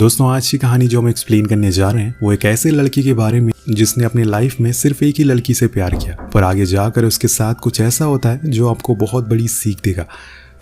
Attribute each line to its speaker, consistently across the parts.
Speaker 1: दोस्तों, आज की कहानी जो हम एक्सप्लेन करने जा रहे हैं वो एक ऐसे लड़के के बारे में जिसने अपनी लाइफ में सिर्फ एक ही लड़की से प्यार किया, पर आगे जाकर उसके साथ कुछ ऐसा होता है जो आपको बहुत बड़ी सीख देगा।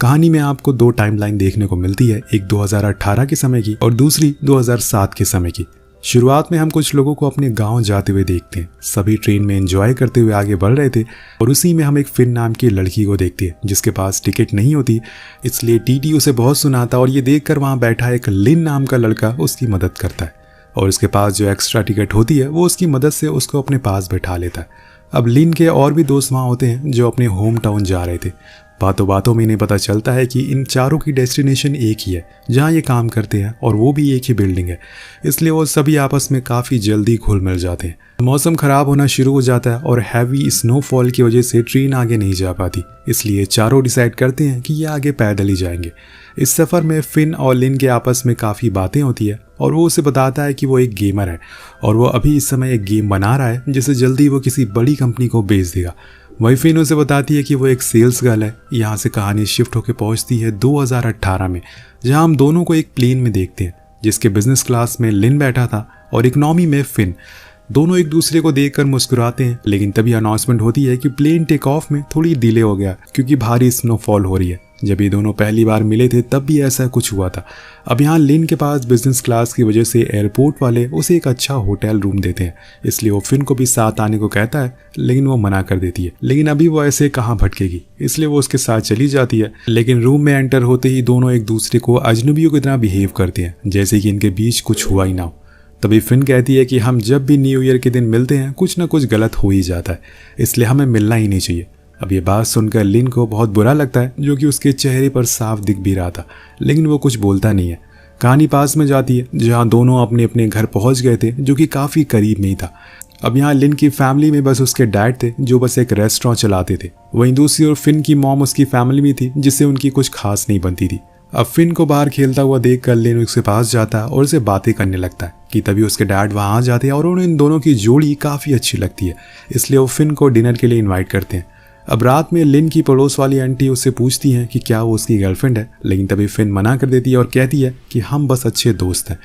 Speaker 1: कहानी में आपको दो टाइमलाइन देखने को मिलती है, एक 2018 के समय की और दूसरी 2007 के समय की। शुरुआत में हम कुछ लोगों को अपने गांव जाते हुए देखते हैं। सभी ट्रेन में एंजॉय करते हुए आगे बढ़ रहे थे और उसी में हम एक फिन नाम की लड़की को देखते हैं जिसके पास टिकट नहीं होती, इसलिए टीटी उसे बहुत सुनाता और ये देखकर वहां बैठा एक लिन नाम का लड़का उसकी मदद करता है और उसके पास जो एक्स्ट्रा टिकट होती है वो उसकी मदद से उसको अपने पास बैठा लेता है। अब लिन के और भी दोस्त वहाँ होते हैं जो अपने होम टाउन जा रहे थे। बातों बातों में इन्हें पता चलता है कि इन चारों की डेस्टिनेशन एक ही है जहाँ ये काम करते हैं और वो भी एक ही बिल्डिंग है, इसलिए वो सभी आपस में काफ़ी जल्दी घुल मिल जाते हैं। मौसम ख़राब होना शुरू हो जाता है और हैवी स्नोफॉल की वजह से ट्रेन आगे नहीं जा पाती, इसलिए चारों डिसाइड करते हैं कि ये आगे पैदल ही जाएंगे। इस सफ़र में फिन और लिन के आपस में काफ़ी बातें होती है और वो उसे बताता है कि वो एक गेमर है और वो अभी इस समय एक गेम बना रहा है जिसे जल्दी वो किसी बड़ी कंपनी को बेच देगा। वही फिन उसे बताती है कि वो एक सेल्स गर्ल है। यहाँ से कहानी शिफ्ट होकर पहुँचती है 2018 में, जहाँ हम दोनों को एक प्लेन में देखते हैं जिसके बिजनेस क्लास में लिन बैठा था और इकोनॉमी में फिन। दोनों एक दूसरे को देखकर मुस्कुराते हैं, लेकिन तभी अनाउंसमेंट होती है कि प्लेन टेक ऑफ में थोड़ी डिले हो गया क्योंकि भारी स्नोफॉल हो रही है। जब ये दोनों पहली बार मिले थे तब भी ऐसा कुछ हुआ था। अब यहाँ लिन के पास बिजनेस क्लास की वजह से एयरपोर्ट वाले उसे एक अच्छा होटल रूम देते हैं, इसलिए वो फिन को भी साथ आने को कहता है, लेकिन वो मना कर देती है। लेकिन अभी वो ऐसे कहाँ भटकेगी, इसलिए वो उसके साथ चली जाती है। लेकिन रूम में एंटर होते ही दोनों एक दूसरे को अजनबियों की तरह बिहेव करते हैं, जैसे कि इनके बीच कुछ हुआ ही ना हो। तभी फिन कहती है कि हम जब भी न्यू ईयर के दिन मिलते हैं कुछ ना कुछ गलत हो ही जाता है, इसलिए हमें मिलना ही नहीं चाहिए। अब ये बात सुनकर लिन को बहुत बुरा लगता है, जो कि उसके चेहरे पर साफ दिख भी रहा था, लेकिन वो कुछ बोलता नहीं है। कहानी पास में जाती है जहाँ दोनों अपने अपने घर पहुँच गए थे, जो कि काफ़ी करीब में ही था। अब यहाँ लिन की फैमिली में बस उसके डैड थे जो बस एक रेस्टोरेंट चलाते थे। वहीं दूसरी ओर फिन की मॉम उसकी फैमिली में थी जिससे उनकी कुछ खास नहीं बनती थी। अब फिन को बाहर खेलता हुआ देखकर लिन उसके पास जाता है और उसे बातें करने लगता है कि तभी उसके डैड वहाँ आ जाते हैं और उन्हें इन दोनों की जोड़ी काफ़ी अच्छी लगती है, इसलिए वो फिन को डिनर के लिए इन्वाइट करते हैं। अब रात में लिन की पड़ोस वाली आंटी उससे पूछती हैं कि क्या वो उसकी गर्लफ्रेंड है, लेकिन तभी फिन मना कर देती है और कहती है कि हम बस अच्छे दोस्त हैं।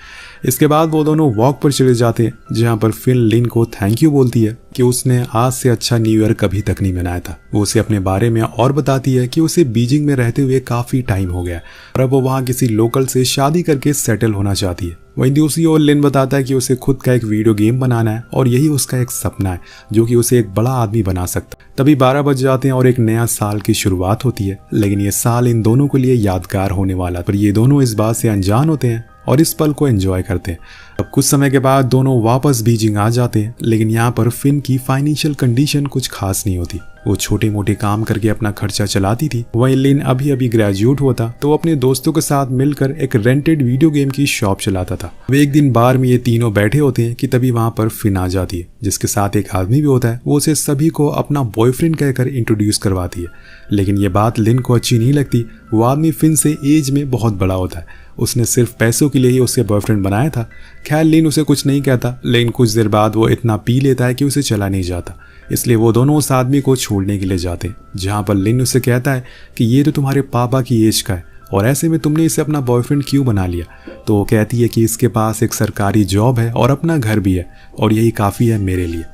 Speaker 1: इसके बाद वो दोनों वॉक पर चले जाते हैं, जहाँ पर फिन लिन को थैंक यू बोलती है कि उसने आज से अच्छा न्यू ईयर कभी तक नहीं मनाया था। वो उसे अपने बारे में और बताती है कि उसे बीजिंग में रहते हुए काफ़ी टाइम हो गया और अब वो वहाँ किसी लोकल से शादी करके सेटल होना चाहती है। वहीं दूसरी ओर लिन बताता है कि उसे खुद का एक वीडियो गेम बनाना है और यही उसका एक सपना है जो कि उसे एक बड़ा आदमी बना सकता है। तभी 12 बज जाते हैं और एक नया साल की शुरुआत होती है, लेकिन ये साल इन दोनों के लिए यादगार होने वाला, पर ये दोनों इस बात से अनजान होते हैं और इस पल को एंजॉय करते हैं। अब कुछ समय के बाद दोनों वापस बीजिंग आ जाते हैं, लेकिन यहाँ पर फिन की फाइनेंशियल कंडीशन कुछ खास नहीं होती। वो छोटे मोटे काम करके अपना खर्चा चलाती थी। वहीं लिन अभी अभी ग्रेजुएट हुआ था, तो वो अपने दोस्तों के साथ मिलकर एक रेंटेड वीडियो गेम की शॉप चलाता था। वे एक दिन बार में ये तीनों बैठे होते हैं कि तभी वहाँ पर फिन आ जाती है, जिसके साथ एक आदमी भी होता है। वो उसे सभी को अपना बॉयफ्रेंड कहकर इंट्रोड्यूस करवाती है, लेकिन ये बात लिन को अच्छी नहीं लगती। वो आदमी फिन से एज में बहुत बड़ा होता है, उसने सिर्फ पैसों के लिए ही उसे बॉयफ्रेंड बनाया था। खैर लिन उसे कुछ नहीं कहता, लेकिन कुछ देर बाद वो इतना पी लेता है कि उसे चला नहीं जाता, इसलिए वो दोनों उस आदमी को छोड़ने के लिए जाते हैं, जहाँ पर लिन उसे कहता है कि ये तो तुम्हारे पापा की एज का है और ऐसे में तुमने इसे अपना बॉयफ्रेंड क्यों बना लिया। तो वो कहती है कि इसके पास एक सरकारी जॉब है और अपना घर भी है और यही काफ़ी है मेरे लिए।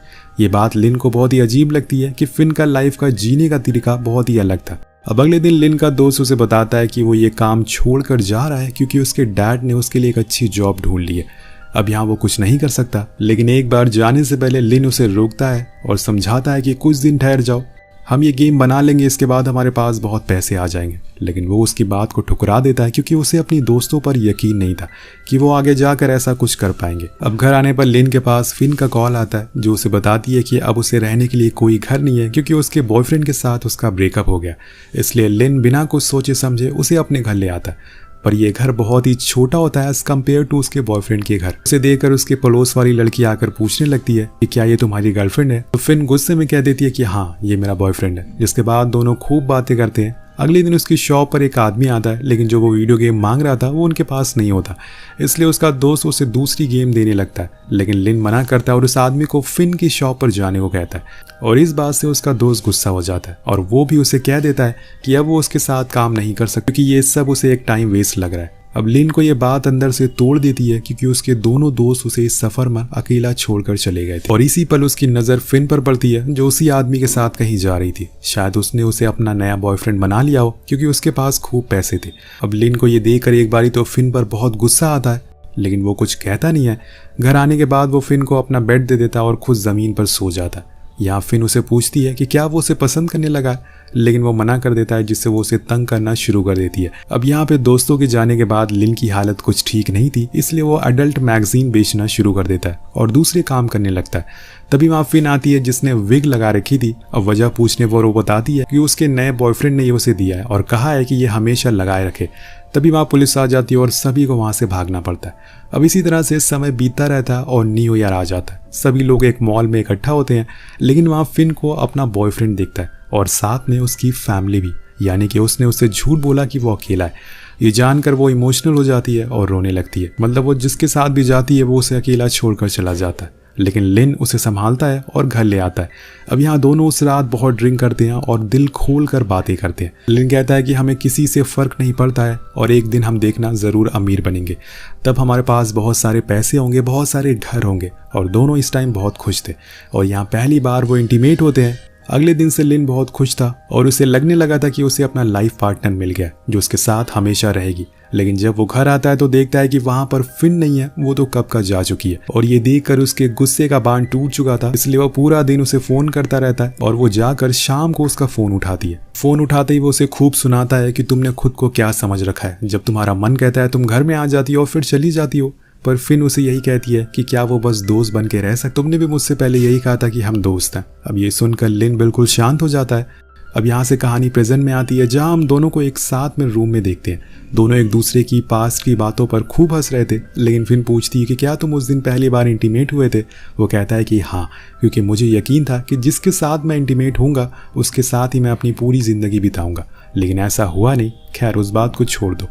Speaker 1: ये बात लिन को बहुत ही अजीब लगती है कि फिन का लाइफ का जीने का तरीका बहुत ही अलग था। अब अगले दिन लिन का दोस्त उसे बताता है कि वो ये काम छोड़कर जा रहा है क्योंकि उसके डैड ने उसके लिए एक अच्छी जॉब ढूंढ ली है। अब यहाँ वो कुछ नहीं कर सकता, लेकिन एक बार जाने से पहले लिन उसे रोकता है और समझाता है कि कुछ दिन ठहर जाओ, हम ये गेम बना लेंगे, इसके बाद हमारे पास बहुत पैसे आ जाएंगे। लेकिन वो उसकी बात को ठुकरा देता है क्योंकि उसे अपनी दोस्तों पर यकीन नहीं था कि वो आगे जाकर ऐसा कुछ कर पाएंगे। अब घर आने पर लिन के पास फिन का कॉल आता है, जो उसे बताती है कि अब उसे रहने के लिए कोई घर नहीं है क्योंकि उसके बॉयफ्रेंड के साथ उसका ब्रेकअप हो गया। इसलिए लिन बिना कुछ सोचे समझे उसे अपने घर ले आता है, पर यह घर बहुत ही छोटा होता है एज कम्पेयर टू उसके बॉयफ्रेंड के घर। उसे देखकर उसके पड़ोस वाली लड़की आकर पूछने लगती है कि क्या ये तुम्हारी गर्लफ्रेंड है। तो फिन गुस्से में कह देती है कि हाँ ये मेरा बॉयफ्रेंड है, जिसके बाद दोनों खूब बातें करते हैं। अगले दिन उसकी शॉप पर एक आदमी आता है, लेकिन जो वो वीडियो गेम मांग रहा था वो उनके पास नहीं होता, इसलिए उसका दोस्त उसे दूसरी गेम देने लगता है। लेकिन लिन मना करता है और उस आदमी को फिन की शॉप पर जाने को कहता है और इस बात से उसका दोस्त गुस्सा हो जाता है और वो भी उसे कह देता है कि अब वो उसके साथ काम नहीं कर सकता क्योंकि ये सब उसे एक टाइम वेस्ट लग रहा है। अब लिन को ये बात अंदर से तोड़ देती है क्योंकि उसके दोनों दोस्त उसे इस सफर में अकेला छोड़कर चले गए थे और इसी पल उसकी नजर फिन पर पड़ती है जो उसी आदमी के साथ कहीं जा रही थी। शायद उसने उसे अपना नया बॉयफ्रेंड बना लिया हो क्योंकि उसके पास खूब पैसे थे। अब लिन को ये देखकर एक बारी तो फिन पर बहुत गुस्सा आता है, लेकिन वो कुछ कहता नहीं है। घर आने के बाद वो फिन को अपना बेड दे देता है और खुद जमीन पर सो जाता है। यहाँ फिन उसे पूछती है कि क्या वो उसे पसंद करने लगा है, लेकिन वो मना कर देता है जिससे वो उसे तंग करना शुरू कर देती है। अब यहाँ पे दोस्तों के जाने के बाद लिन की हालत कुछ ठीक नहीं थी, इसलिए वो अडल्ट मैगजीन बेचना शुरू कर देता है और दूसरे काम करने लगता है। तभी वहाँ फिन आती है जिसने विग लगा रखी थी। अब वजह पूछने पर वो बताती है कि उसके नए बॉयफ्रेंड ने ये उसे दिया है और कहा है कि ये हमेशा लगाए रखे। तभी वहाँ पुलिस आ जाती है और सभी को वहाँ से भागना पड़ता है। अब इसी तरह से समय बीतता रहता है और न्यू ईयर आ जाता है। सभी लोग एक मॉल में इकट्ठा होते हैं, लेकिन वहाँ फिन को अपना बॉयफ्रेंड दिखता है और साथ में उसकी फैमिली भी, यानी कि उसने उससे झूठ बोला कि वो अकेला है। ये जानकर वो इमोशनल हो जाती है और रोने लगती है। मतलब वो जिसके साथ भी जाती है वो उसे अकेला छोड़कर चला जाता है, लेकिन लिन उसे संभालता है और घर ले आता है। अब यहाँ दोनों उस रात बहुत ड्रिंक करते हैं और दिल खोल कर बातें करते हैं। लिन कहता है कि हमें किसी से फर्क नहीं पड़ता है और एक दिन हम देखना ज़रूर अमीर बनेंगे, तब हमारे पास बहुत सारे पैसे होंगे, बहुत सारे घर होंगे। और दोनों इस टाइम बहुत खुश थे और यहाँ पहली बार वो इंटीमेट होते हैं। अगले दिन से लिन बहुत खुश था और उसे लगने लगा था कि उसे अपना लाइफ पार्टनर मिल गया जो उसके साथ हमेशा रहेगी। लेकिन जब वो घर आता है तो देखता है कि वहां पर फिन नहीं है, वो तो कब का जा चुकी है। और ये देखकर उसके गुस्से का बांध टूट चुका था, इसलिए वो पूरा दिन उसे फोन करता रहता है और वो जाकर शाम को उसका फोन उठाती है। फोन उठाते ही वो उसे खूब सुनाता है कि तुमने खुद को क्या समझ रखा है, जब तुम्हारा मन कहता है तुम घर में आ जाती हो और फिर चली जाती हो। पर फिन उसे यही कहती है कि क्या वो बस दोस्त बन के रह सकते, तुमने भी मुझसे पहले यही कहा था कि हम दोस्त हैं। अब ये सुनकर लिन बिल्कुल शांत हो जाता है। अब यहाँ से कहानी प्रेजेंट में आती है जहाँ हम दोनों को एक साथ में रूम में देखते हैं। दोनों एक दूसरे की पास्ट की बातों पर खूब हंस रहे थे, लेकिन फिन पूछती है कि क्या तुम उस दिन पहली बार इंटीमेट हुए थे। वो कहता है कि हाँ, क्योंकि मुझे यकीन था कि जिसके साथ मैं इंटीमेट होऊंगा उसके साथ ही मैं अपनी पूरी ज़िंदगी बिताऊंगा, लेकिन ऐसा हुआ नहीं। खैर उस बात को छोड़ दो।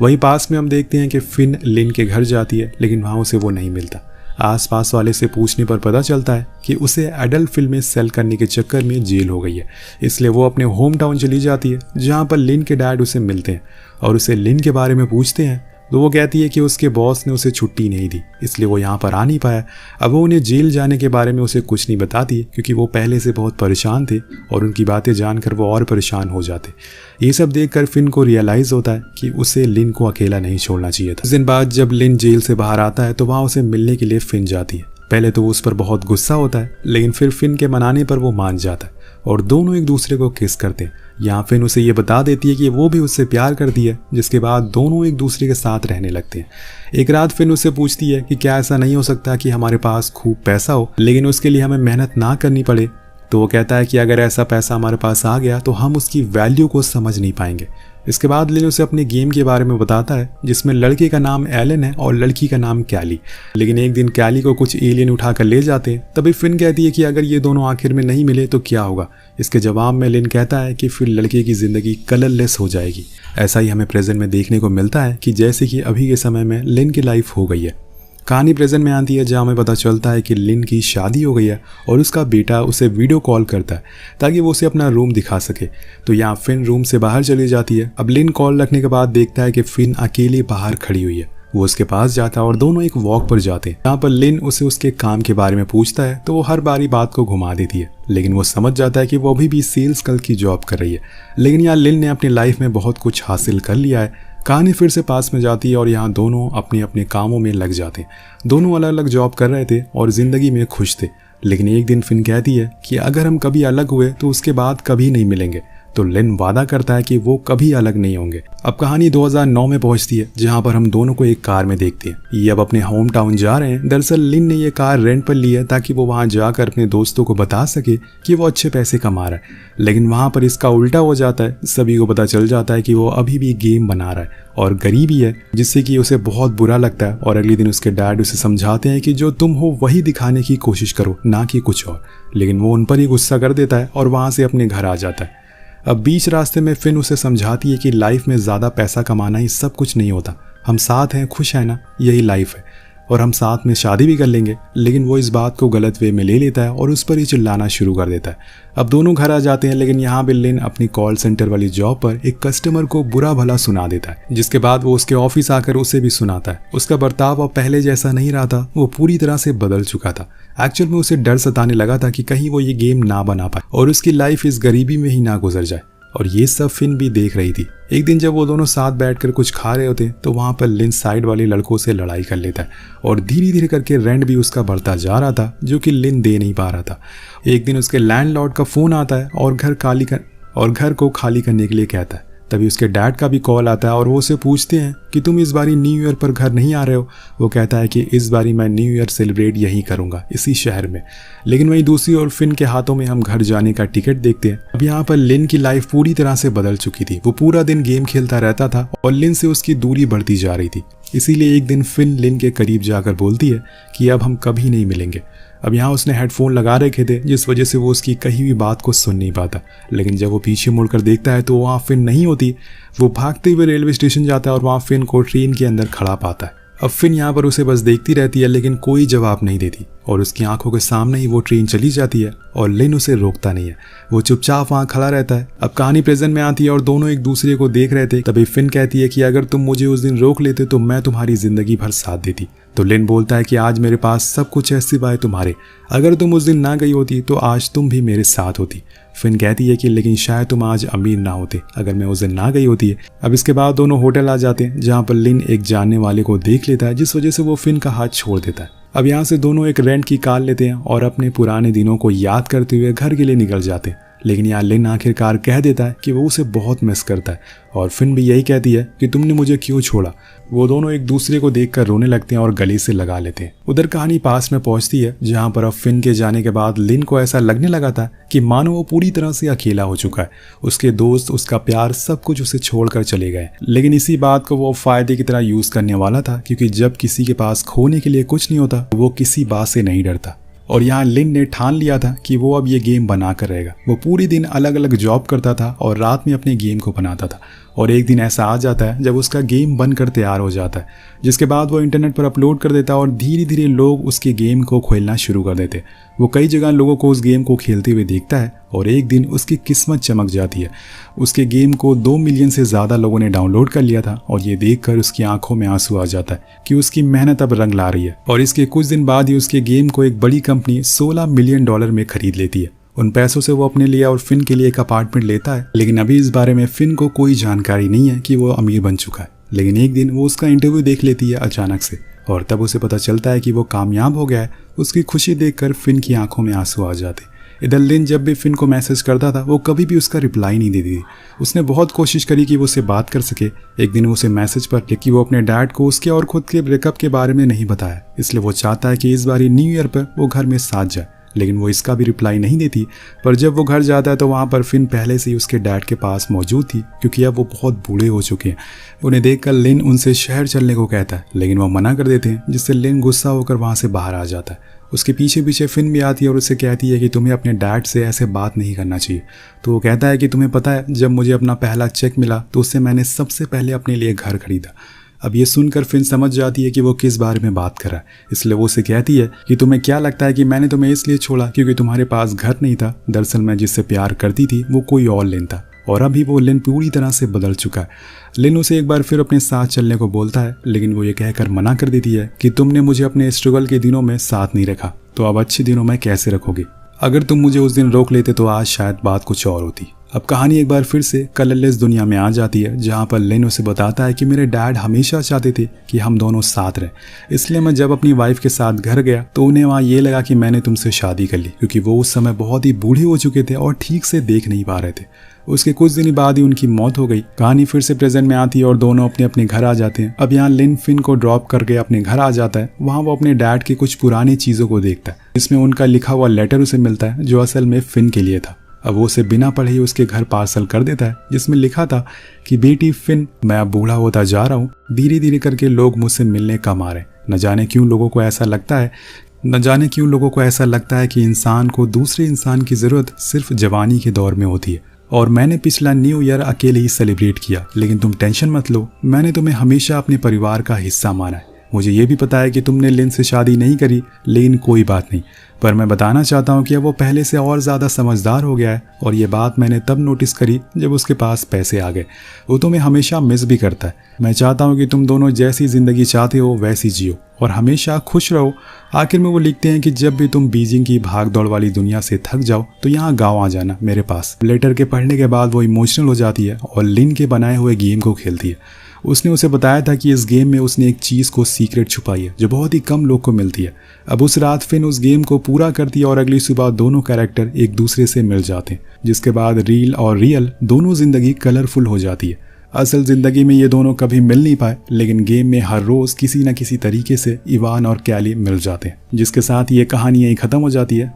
Speaker 1: वहीं पास में हम देखते हैं कि फिन लिन के घर जाती है, लेकिन वहाँ उसे वो नहीं मिलता। आसपास वाले से पूछने पर पता चलता है कि उसे एडल्ट फिल्में सेल करने के चक्कर में जेल हो गई है, इसलिए वो अपने होम टाउन चली जाती है जहाँ पर लिन के डैड उसे मिलते हैं और उसे लिन के बारे में पूछते हैं। तो वो कहती है कि उसके बॉस ने उसे छुट्टी नहीं दी, इसलिए वो यहाँ पर आ नहीं पाया। अब वो उन्हें जेल जाने के बारे में उसे कुछ नहीं बताती क्योंकि वो पहले से बहुत परेशान थे और उनकी बातें जानकर वो और परेशान हो जाते। ये सब देखकर फिन को रियलाइज़ होता है कि उसे लिन को अकेला नहीं छोड़ना चाहिए था। कुछ दिन बाद जब लिन जेल से बाहर आता है तो वहाँ उसे मिलने के लिए फिन जाती है। पहले तो उस पर बहुत गुस्सा होता है, लेकिन फिर फिन के मनाने पर वो मान जाता है और दोनों एक दूसरे को किस करते हैं। यहाँ फिन उसे ये बता देती है कि वो भी उससे प्यार करती है, जिसके बाद दोनों एक दूसरे के साथ रहने लगते हैं। एक रात फिन उससे पूछती है कि क्या ऐसा नहीं हो सकता कि हमारे पास खूब पैसा हो लेकिन उसके लिए हमें मेहनत ना करनी पड़े। तो वो कहता है कि अगर ऐसा पैसा हमारे पास आ गया तो हम उसकी वैल्यू को समझ नहीं पाएंगे। इसके बाद लिन उसे अपने गेम के बारे में बताता है जिसमें लड़के का नाम एलन है और लड़की का नाम कैली। लेकिन एक दिन कैली को कुछ एलियन उठाकर ले जाते हैं। तभी फिन कहती है कि अगर ये दोनों आखिर में नहीं मिले तो क्या होगा। इसके जवाब में लिन कहता है कि फिर लड़के की ज़िंदगी कलरलेस हो जाएगी। ऐसा ही हमें प्रेजेंट में देखने को मिलता है कि जैसे कि अभी के समय में लिन की लाइफ हो गई है। कहानी प्रेजेंट में आती है जहाँ हमें पता चलता है कि लिन की शादी हो गई है और उसका बेटा उसे वीडियो कॉल करता है ताकि वो उसे अपना रूम दिखा सके। तो यहाँ फिन रूम से बाहर चली जाती है। अब लिन कॉल रखने के बाद देखता है कि फिन अकेली बाहर खड़ी हुई है। वो उसके पास जाता है और दोनों एक वॉक पर जाते हैं। यहाँ पर लिन उसे उसके काम के बारे में पूछता है तो वो हर बारी बात को घुमा देती है, लेकिन वो समझ जाता है कि वो अभी भी सेल्स गर्ल की जॉब कर रही है। लेकिन यहाँ लिन ने अपनी लाइफ में बहुत कुछ हासिल कर लिया है। कहानी फिर से पास में जाती है और यहाँ दोनों अपने अपने कामों में लग जाते हैं। दोनों अलग अलग जॉब कर रहे थे और ज़िंदगी में खुश थे। लेकिन एक दिन फिन कहती है कि अगर हम कभी अलग हुए तो उसके बाद कभी नहीं मिलेंगे। तो लिन वादा करता है कि वो कभी अलग नहीं होंगे। अब कहानी 2009 में पहुंचती है जहां पर हम दोनों को एक कार में देखते हैं। ये अब अपने होम टाउन जा रहे हैं। दरअसल लिन ने ये कार रेंट पर ली है ताकि वो वहां जाकर अपने दोस्तों को बता सके कि वो अच्छे पैसे कमा रहा है। लेकिन वहां पर इसका उल्टा हो जाता है। सभी को पता चल जाता है कि वो अभी भी गेम बना रहा है और गरीबी है, जिससे कि उसे बहुत बुरा लगता है। और अगले दिन उसके डैड उसे समझाते हैं कि जो तुम हो वही दिखाने की कोशिश करो, ना कि कुछ और। लेकिन वो उन पर ही गुस्सा कर देता है और वहां से अपने घर आ जाता है। अब बीच रास्ते में फिन उसे समझाती है कि लाइफ में ज़्यादा पैसा कमाना ही सब कुछ नहीं होता। हम साथ हैं, खुश हैं ना, यही लाइफ है। और हम साथ में शादी भी कर लेंगे। लेकिन वो इस बात को गलत वे में ले लेता है और उस पर ही चिल्लाना शुरू कर देता है। अब दोनों घर आ जाते हैं, लेकिन यहाँ पे लिन अपनी कॉल सेंटर वाली जॉब पर एक कस्टमर को बुरा भला सुना देता है, जिसके बाद वो उसके ऑफिस आकर उसे भी सुनाता है। उसका बर्ताव अब पहले जैसा नहीं रहा था, वो पूरी तरह से बदल चुका था। एक्चुअल में उसे डर सताने लगा था कि कहीं वो ये गेम ना बना पाए और उसकी लाइफ इस गरीबी में ही ना गुजर जाए। और ये सब फिन भी देख रही थी। एक दिन जब वो दोनों साथ बैठकर कुछ खा रहे होते तो वहां पर लिन साइड वाले लड़कों से लड़ाई कर लेता है और धीरे धीरे करके रेंट भी उसका बढ़ता जा रहा था, जो कि लिन दे नहीं पा रहा था। एक दिन उसके लैंडलॉर्ड का फोन आता है और घर को खाली करने के लिए कहता है। तभी उसके डैड का भी कॉल आता है और वो उसे पूछते हैं कि तुम इस बारी न्यू ईयर पर घर नहीं आ रहे हो। वो कहता है कि इस बारी मैं न्यू ईयर सेलिब्रेट यहीं करूंगा, इसी शहर में। लेकिन वहीं दूसरी ओर फिन के हाथों में हम घर जाने का टिकट देखते हैं। अब यहाँ पर लिन की लाइफ पूरी तरह से बदल चुकी थी। वो पूरा दिन गेम खेलता रहता था और लिन से उसकी दूरी बढ़ती जा रही थी। इसीलिए एक दिन फिन लिन के करीब जाकर बोलती है कि अब हम कभी नहीं मिलेंगे। अब यहाँ उसने हेडफोन लगा रखे थे, जिस वजह से वो उसकी कही हुई बात को सुन नहीं पाता। लेकिन जब वो पीछे मुड़कर देखता है तो वहाँ फिन नहीं होती। वो भागते हुए रेलवे स्टेशन जाता है और वहाँ फिन को ट्रेन के अंदर खड़ा पाता है। अब फिन यहाँ पर उसे बस देखती रहती है, लेकिन कोई जवाब नहीं देती और उसकी आंखों के सामने ही वो ट्रेन चली जाती है और लिन उसे रोकता नहीं है। वो चुपचाप वहाँ खड़ा रहता है। अब कहानी प्रेजेंट में आती है और दोनों एक दूसरे को देख रहे थे। तभी फिन कहती है कि अगर तुम मुझे उस दिन रोक लेते तो मैं तुम्हारी जिंदगी भर साथ देती। तो लिन बोलता है कि आज मेरे पास सब कुछ है सिवाय तुम्हारे। अगर तुम उस दिन ना गई होती तो आज तुम भी मेरे साथ होती। फिन कहती है कि लेकिन शायद तुम आज अमीर ना होते अगर मैं उस दिन ना गई होती। अब इसके बाद दोनों होटल आ जाते हैं, जहाँ पर लिन एक जानने वाले को देख लेता है, जिस वजह से वो फिन का हाथ छोड़ देता है। अब यहाँ से दोनों एक रेंट की कार लेते हैं और अपने पुराने दिनों को याद करते हुए घर के लिए निकल जाते हैं। लेकिन यहाँ लिन आखिरकार कह देता है कि वो उसे बहुत मिस करता है और फिन भी यही कहती है कि तुमने मुझे क्यों छोड़ा। वो दोनों एक दूसरे को देखकर रोने लगते हैं और गले से लगा लेते हैं। उधर कहानी पास में पहुंचती है, जहां पर अब फिन के जाने के बाद लिन को ऐसा लगने लगा था कि मानो वो पूरी तरह से अकेला हो चुका है। उसके दोस्त, उसका प्यार, सब कुछ उसे छोड़कर चले गए। लेकिन इसी बात को वो फायदे की तरह यूज करने वाला था, क्योंकि जब किसी के पास खोने के लिए कुछ नहीं होता वो किसी बात से नहीं डरता। और यहाँ लिन ने ठान लिया था कि वो अब ये गेम बना कर रहेगा। वो पूरी दिन अलग अलग जॉब करता था और रात में अपने गेम को बनाता था। और एक दिन ऐसा आ जाता है जब उसका गेम बनकर तैयार हो जाता है, जिसके बाद वो इंटरनेट पर अपलोड कर देता है और धीरे धीरे लोग उसके गेम को खेलना शुरू कर देते। वो कई जगह लोगों को उस गेम को खेलते हुए देखता है और एक दिन उसकी किस्मत चमक जाती है। उसके गेम को 2 मिलियन से ज़्यादा लोगों ने डाउनलोड कर लिया था और ये देखकर उसकी आंखों में आंसू आ जाता है कि उसकी मेहनत अब रंग ला रही है। और इसके कुछ दिन बाद ही उसके गेम को एक बड़ी कंपनी $16 मिलियन में खरीद लेती है। उन पैसों से वो अपने लिए और फिन के लिए एक अपार्टमेंट लेता है। लेकिन अभी इस बारे में फिन को कोई जानकारी नहीं है कि वो अमीर बन चुका है। लेकिन एक दिन वो उसका इंटरव्यू देख लेती है अचानक से और तब उसे पता चलता है कि वो कामयाब हो गया है। उसकी खुशी देखकर फिन की आंखों में आंसू आ जाते। इधर लिन जब भी फिन को मैसेज करता था वो कभी भी उसका रिप्लाई नहीं देती थी। उसने बहुत कोशिश करी कि वो उससे बात कर सके। एक दिन वो उसे मैसेज पर लिखी कि वो अपने डैड को उसके और खुद के ब्रेकअप के बारे में नहीं बताया, इसलिए वो चाहता है कि इस बार न्यू ईयर पर वो घर में साथ जाए। लेकिन वो इसका भी रिप्लाई नहीं देती। पर जब वो घर जाता है तो वहाँ पर फिन पहले से ही उसके डैड के पास मौजूद थी, क्योंकि अब वो बहुत बूढ़े हो चुके हैं। उन्हें देखकर लिन उनसे शहर चलने को कहता है, लेकिन वो मना कर देते हैं, जिससे लिन गुस्सा होकर वहाँ से बाहर आ जाता है। उसके पीछे पीछे फिन भी आती है और उससे कहती है कि तुम्हें अपने डैड से ऐसे बात नहीं करना चाहिए। तो वो कहता है कि तुम्हें पता है, जब मुझे अपना पहला चेक मिला तो उससे मैंने सबसे पहले अपने लिए घर खरीदा। अब ये सुनकर फिन समझ जाती है कि वो किस बारे में बात कर रहा है, इसलिए वो उसे कहती है कि तुम्हें क्या लगता है कि मैंने तुम्हें इसलिए छोड़ा क्योंकि तुम्हारे पास घर नहीं था। दरअसल मैं जिससे प्यार करती थी वो कोई और लिन था और अभी वो लिन पूरी तरह से बदल चुका है। लिन उसे एक बार फिर अपने साथ चलने को बोलता है, लेकिन वो ये कहकर मना कर देती है कि तुमने मुझे अपने स्ट्रगल के दिनों में साथ नहीं रखा, तो अब अच्छे दिनों में कैसे रखोगे? अगर तुम मुझे उस दिन रोक लेते तो आज शायद बात कुछ और होती। अब कहानी एक बार फिर से कलरलेस दुनिया में आ जाती है, जहाँ पर लिन उसे बताता है कि मेरे डैड हमेशा चाहते थे कि हम दोनों साथ रहें, इसलिए मैं जब अपनी वाइफ के साथ घर गया तो उन्हें वहाँ ये लगा कि मैंने तुमसे शादी कर ली, क्योंकि वो उस समय बहुत ही बूढ़े हो चुके थे और ठीक से देख नहीं पा रहे थे। उसके कुछ दिन बाद ही उनकी मौत हो गई। कहानी फिर से प्रेजेंट में आती है और दोनों अपने अपने घर आ जाते हैं। अब यहाँ लिन फिन को ड्रॉप करके अपने घर आ जाता है। वहाँ वो अपने डैड की कुछ पुरानी चीज़ों को देखता है, जिसमें उनका लिखा हुआ लेटर उसे मिलता है, जो असल में फिन के लिए था। अब वो उसे बिना पढ़े ही उसके घर पार्सल कर देता है, जिसमें लिखा था कि बेटी फिन, मैं अब बूढ़ा होता जा रहा हूँ, धीरे धीरे करके लोग मुझसे मिलने कम आ रहे। न जाने क्यों लोगों को ऐसा लगता है कि इंसान को दूसरे इंसान की ज़रूरत सिर्फ जवानी के दौर में होती है। और मैंने पिछला न्यू ईयर अकेले ही सेलिब्रेट किया, लेकिन तुम टेंशन मत लो, मैंने तुम्हें हमेशा अपने परिवार का हिस्सा माना है। मुझे ये भी पता है कि तुमने लिन से शादी नहीं करी, लेकिन कोई बात नहीं। पर मैं बताना चाहता हूँ कि अब वो पहले से और ज़्यादा समझदार हो गया है, और ये बात मैंने तब नोटिस करी जब उसके पास पैसे आ गए। वो तुम्हें हमेशा मिस भी करता है। मैं चाहता हूँ कि तुम दोनों जैसी ज़िंदगी चाहते हो वैसी जियो और हमेशा खुश रहो। आखिर में वो लिखते हैं कि जब भी तुम बीजिंग की भाग दौड़ वाली दुनिया से थक जाओ तो यहाँ गाँव आ जाना मेरे पास। लेटर के पढ़ने के बाद वो इमोशनल हो जाती है और लिन के बनाए हुए गेम को खेलती है। उसने उसे बताया था कि इस गेम में उसने एक चीज़ को सीक्रेट छुपाई है जो बहुत ही कम लोग को मिलती है। अब उस रात फिन उस गेम को पूरा करती है और अगली सुबह दोनों कैरेक्टर एक दूसरे से मिल जाते हैं, जिसके बाद रील और रियल दोनों जिंदगी कलरफुल हो जाती है। असल जिंदगी में ये दोनों कभी मिल नहीं पाए, लेकिन गेम में हर रोज किसी न किसी तरीके से इवान और कैली मिल जाते हैं, जिसके साथ ये कहानी यहीं खत्म हो जाती है।